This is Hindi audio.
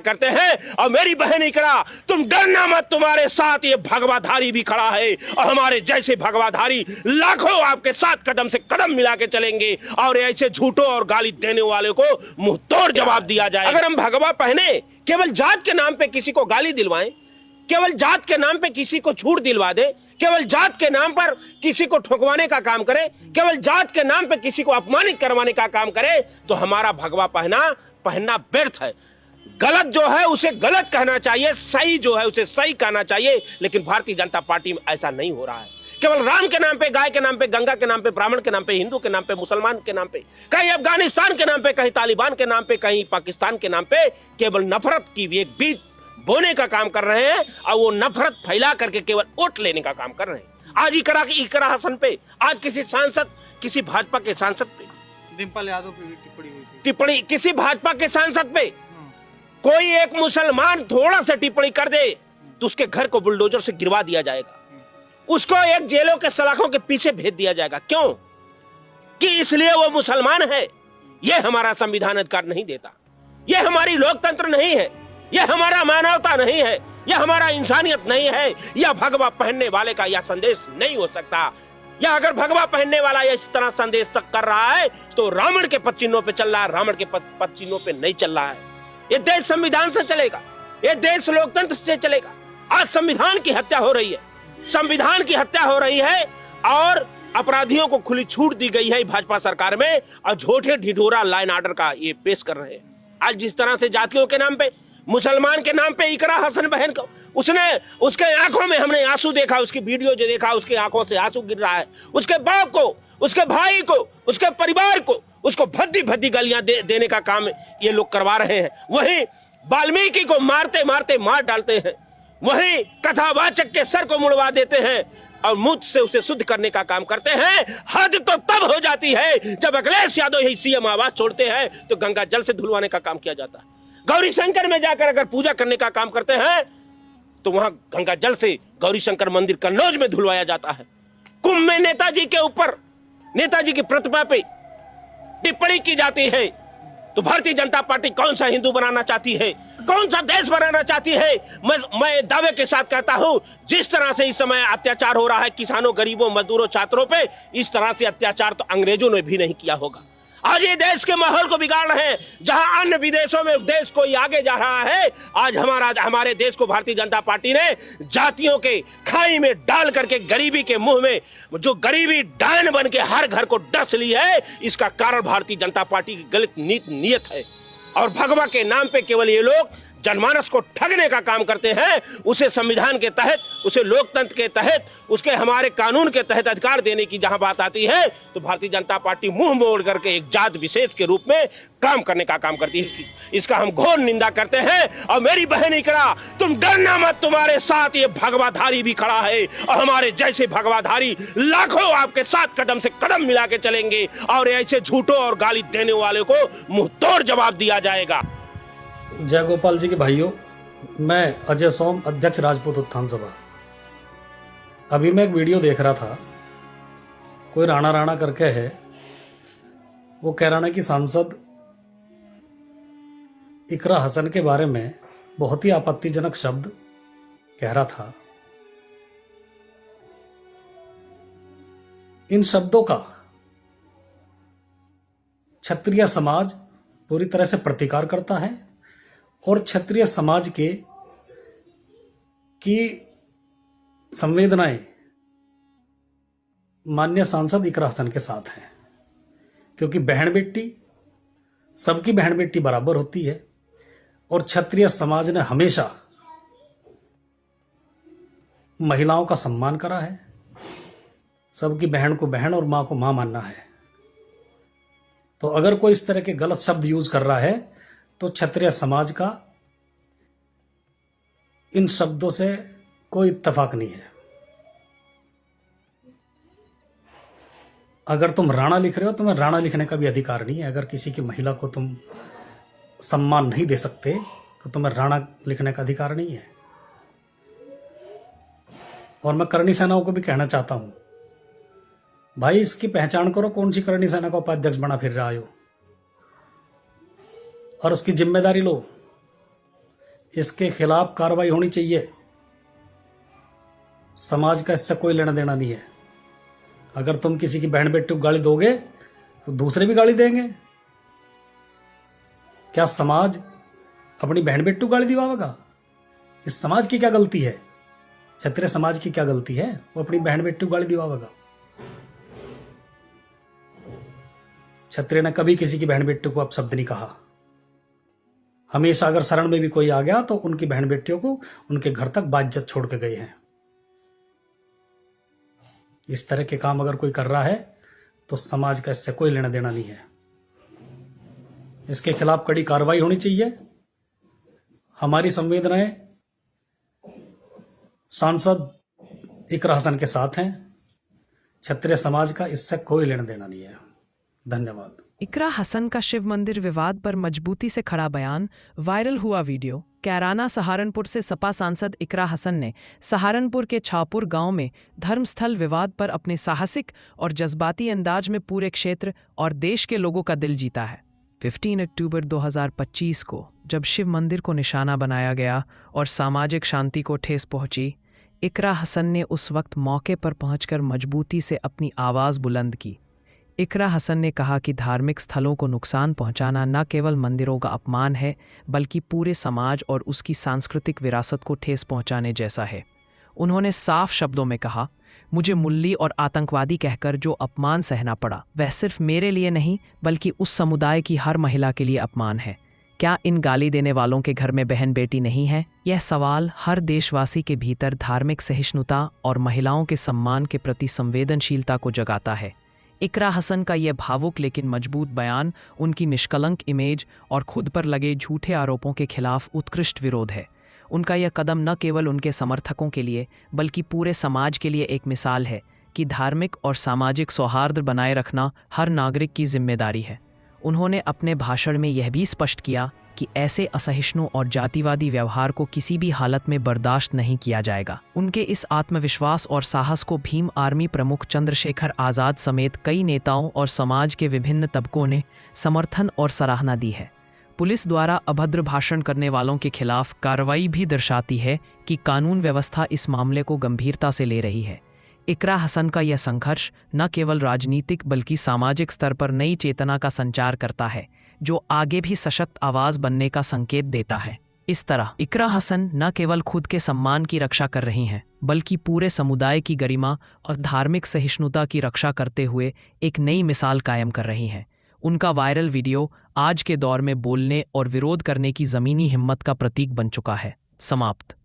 करते हैं। और मेरी बहन इकरा, तुम डरना मत, तुम्हारे साथ ये भगवाधारी भी खड़ा है और हमारे जैसे भगवाधारी लाखों आपके साथ कदम से कदम मिला के चलेंगे और ऐसे झूठों और गाली देने वाले को मुंह तोड़ जवाब दिया जाए। अगर हम भगवा पहने, केवल जात के नाम पे किसी को गाली दिलवाएं, केवल जात के नाम पे किसी को छूट दिलवा दे, केवल जात के नाम पर किसी को ठुकवाने का काम करे, केवल जात के नाम पे किसी को अपमानित करवाने का काम करे, तो हमारा भगवा पहनना व्यर्थ है। गलत जो है उसे गलत कहना चाहिए, सही जो है उसे सही कहना चाहिए। लेकिन भारतीय जनता पार्टी में ऐसा नहीं हो रहा है। केवल राम के नाम पे, गाय के नाम पे, गंगा के नाम पे, ब्राह्मण के नाम पे, हिंदू के नाम पे, मुसलमान के नाम पे, कहीं अफगानिस्तान के नाम पे, कहीं तालिबान के नाम पे, कहीं पाकिस्तान के नाम पे केवल नफरत की एक बीज बोने का काम कर रहे हैं और वो नफरत फैला करके केवल वोट लेने का काम कर रहे हैं। आज इकरा हसन पे, आज किसी सांसद, किसी भाजपा के सांसद पे, डिम्पल यादव पे भी टिप्पणी हुई थी, टिप्पणी किसी भाजपा के सांसद पे कोई एक मुसलमान थोड़ा सा टिप्पणी कर दे तो उसके घर को बुलडोजर से गिरवा दिया जाएगा, उसको एक जेलों के सलाखों के पीछे भेज दिया जाएगा। क्यों? कि इसलिए वो मुसलमान है। ये हमारा संविधान अधिकार नहीं देता, ये हमारी लोकतंत्र नहीं है, ये हमारा मानवता नहीं है, यह हमारा इंसानियत नहीं है। यह भगवा पहनने वाले का यह संदेश नहीं हो सकता। या अगर भगवा पहनने वाला इस तरह संदेश तक कर रहा है तो रावण के पद चिन्हों पे चल रहा है, रावण के पद चिन्हों पे नहीं चल रहा है। ये देश संविधान से चलेगा, ये देश लोकतंत्र से चलेगा। आज संविधान की हत्या हो रही है, संविधान की हत्या हो रही है और अपराधियों को खुली छूट दी गई है भाजपा सरकार में और झूठे ढिढोरा लाइन ऑर्डर का ये पेश कर रहे हैं। आज जिस तरह से जातियों के नाम पे, मुसलमान के नाम पे इकरा हसन बहन को, उसके आंखों में हमने आंसू देखा, उसकी वीडियो जो देखा उसके आंखों से आंसू गिर रहा है। उसके बाप को, उसके भाई को, उसके परिवार को, उसको भद्दी भद्दी गालियां देने का काम ये लोग करवा रहे हैं। वहीं वाल्मीकि को मारते मारते मार डालते हैं, वहीं कथावाचक के सर को मुड़वा देते हैं और मुझ से उसे शुद्ध करने का काम करते हैं। हद तो तब हो जाती है जब अखिलेश यादव ही सीएम आवाज छोड़ते हैं तो गंगा जल से धुलवाने का काम किया जाता है। गौरी शंकर में जाकर अगर पूजा करने का काम करते हैं तो वहां गंगा जल से गौरी शंकर मंदिर कन्नौज में धुलवाया जाता है। कुंभ में नेताजी के ऊपर, नेताजी की प्रतिमा पे टिप्पणी की जाती है तो भारतीय जनता पार्टी कौन सा हिंदू बनाना चाहती है, कौन सा देश बनाना चाहती है? मैं दावे के साथ कहता हूं, जिस तरह से इस समय अत्याचार हो रहा है किसानों, गरीबों, मजदूरों, छात्रों पे, इस तरह से अत्याचार तो अंग्रेजों ने भी नहीं किया होगा। आज ये देश के माहौल को बिगाड़ रहे हैं। जहां अन्य विदेशों में देश कोई आगे जा रहा है, आज हमारे देश को भारतीय जनता पार्टी ने जातियों के खाई में डाल करके गरीबी के मुंह में जो गरीबी डायन बन के हर घर को डस ली है, इसका कारण भारतीय जनता पार्टी की गलत नीयत है। और भगवा के नाम पे केवल ये लोग जनमानस को ठगने का काम करते हैं। उसे संविधान के तहत, उसे लोकतंत्र के तहत, उसके हमारे कानून के तहत अधिकार देने की जहां बात आती है तो भारतीय जनता पार्टी मुंह मोड़ करके एक जात विशेष के रूप में काम करने का काम करती है। इसका हम घोर निंदा करते हैं। और मेरी बहन इकरा, तुम डरना मत, तुम्हारे साथ ये भगवाधारी भी खड़ा है और हमारे जैसे भगवाधारी लाखों आपके साथ कदम से कदम मिला के चलेंगे और ऐसे झूठों और गाली देने वाले को मुंह तोड़ जवाब दिया जाएगा। जय गोपाल जी के भाइयों, मैं अजय सोम, अध्यक्ष राजपूत उत्थान सभा। अभी मैं एक वीडियो देख रहा था, कोई राणा राणा करके है, वो कह रहा है कि सांसद इकरा हसन के बारे में बहुत ही आपत्तिजनक शब्द कह रहा था। इन शब्दों का क्षत्रिय समाज पूरी तरह से प्रतिकार करता है और क्षत्रिय समाज की संवेदनाएं माननीय सांसद इकरा हसन के साथ हैं, क्योंकि बहन बेटी, सबकी बहन बेटी बराबर होती है और क्षत्रिय समाज ने हमेशा महिलाओं का सम्मान करा है। सबकी बहन को बहन और मां को मां मानना है। तो अगर कोई इस तरह के गलत शब्द यूज कर रहा है तो क्षत्रिय समाज का इन शब्दों से कोई इत्तेफाक नहीं है। अगर तुम राणा लिख रहे हो, तुम्हें राणा लिखने का भी अधिकार नहीं है। अगर किसी की महिला को तुम सम्मान नहीं दे सकते तो तुम्हें राणा लिखने का अधिकार नहीं है। और मैं करणी सेनाओं को भी कहना चाहता हूं, भाई इसकी पहचान करो, कौन सी करणी सेना का उपाध्यक्ष बना फिर रहा हो और उसकी जिम्मेदारी लो। इसके खिलाफ कार्रवाई होनी चाहिए। समाज का इससे कोई लेना देना नहीं है। अगर तुम किसी की बहन बेटी को गाली दोगे तो दूसरे भी गाली देंगे। क्या समाज अपनी बहन बेटी को गाली दिवाएगा? इस समाज की क्या गलती है? क्षत्रिय समाज की क्या गलती है? वो अपनी बहन बेटी को गाली दिवाएगा। क्षत्रिय ने कभी किसी की बहन बेटी को अपशब्द नहीं कहा। हमेशा अगर शरण में भी कोई आ गया तो उनकी बहन बेटियों को उनके घर तक बाइज्जत छोड़ के गए हैं। इस तरह के काम अगर कोई कर रहा है तो समाज का इससे कोई लेना देना नहीं है। इसके खिलाफ कड़ी कार्रवाई होनी चाहिए। हमारी संवेदनाएं सांसद इकरा हसन के साथ हैं। क्षत्रिय समाज का इससे कोई लेना देना नहीं है। धन्यवाद। इकरा हसन का शिव मंदिर विवाद पर मजबूती से खड़ा बयान, वायरल हुआ वीडियो। कैराना सहारनपुर से सपा सांसद इकरा हसन ने सहारनपुर के छापुर गांव में धर्मस्थल विवाद पर अपने साहसिक और जज्बाती अंदाज में पूरे क्षेत्र और देश के लोगों का दिल जीता है। 15 अक्टूबर 2025 को जब शिव मंदिर को निशाना बनाया गया और सामाजिक शांति को ठेस पहुंची, इकरा हसन ने उस वक्त मौके पर पहुंचकर मजबूती से अपनी आवाज़ बुलंद की। इकरा हसन ने कहा कि धार्मिक स्थलों को नुकसान पहुंचाना न केवल मंदिरों का अपमान है, बल्कि पूरे समाज और उसकी सांस्कृतिक विरासत को ठेस पहुंचाने जैसा है। उन्होंने साफ शब्दों में कहा, मुझे मुल्ली और आतंकवादी कहकर जो अपमान सहना पड़ा, वह सिर्फ मेरे लिए नहीं बल्कि उस समुदाय की हर महिला के लिए अपमान है। क्या इन गाली देने वालों के घर में बहन बेटी नहीं है? यह सवाल हर देशवासी के भीतर धार्मिक सहिष्णुता और महिलाओं के सम्मान के प्रति संवेदनशीलता को जगाता है। इकरा हसन का यह भावुक लेकिन मजबूत बयान उनकी निष्कलंक इमेज और खुद पर लगे झूठे आरोपों के खिलाफ उत्कृष्ट विरोध है। उनका यह कदम न केवल उनके समर्थकों के लिए बल्कि पूरे समाज के लिए एक मिसाल है कि धार्मिक और सामाजिक सौहार्द बनाए रखना हर नागरिक की जिम्मेदारी है। उन्होंने अपने भाषण में यह भी स्पष्ट किया कि ऐसे असहिष्णु और जातिवादी व्यवहार को किसी भी हालत में बर्दाश्त नहीं किया जाएगा। उनके इस आत्मविश्वास और साहस को भीम आर्मी प्रमुख चंद्रशेखर आज़ाद समेत कई नेताओं और समाज के विभिन्न तबकों ने समर्थन और सराहना दी है। पुलिस द्वारा अभद्र भाषण करने वालों के खिलाफ कार्रवाई भी दर्शाती है कि कानून व्यवस्था इस मामले को गंभीरता से ले रही है। इकरा हसन का यह संघर्ष न केवल राजनीतिक बल्कि सामाजिक स्तर पर नई चेतना का संचार करता है, जो आगे भी सशक्त आवाज बनने का संकेत देता है। इस तरह इकरा हसन न केवल खुद के सम्मान की रक्षा कर रही हैं, बल्कि पूरे समुदाय की गरिमा और धार्मिक सहिष्णुता की रक्षा करते हुए एक नई मिसाल कायम कर रही हैं। उनका वायरल वीडियो आज के दौर में बोलने और विरोध करने की ज़मीनी हिम्मत का प्रतीक बन चुका है। समाप्त।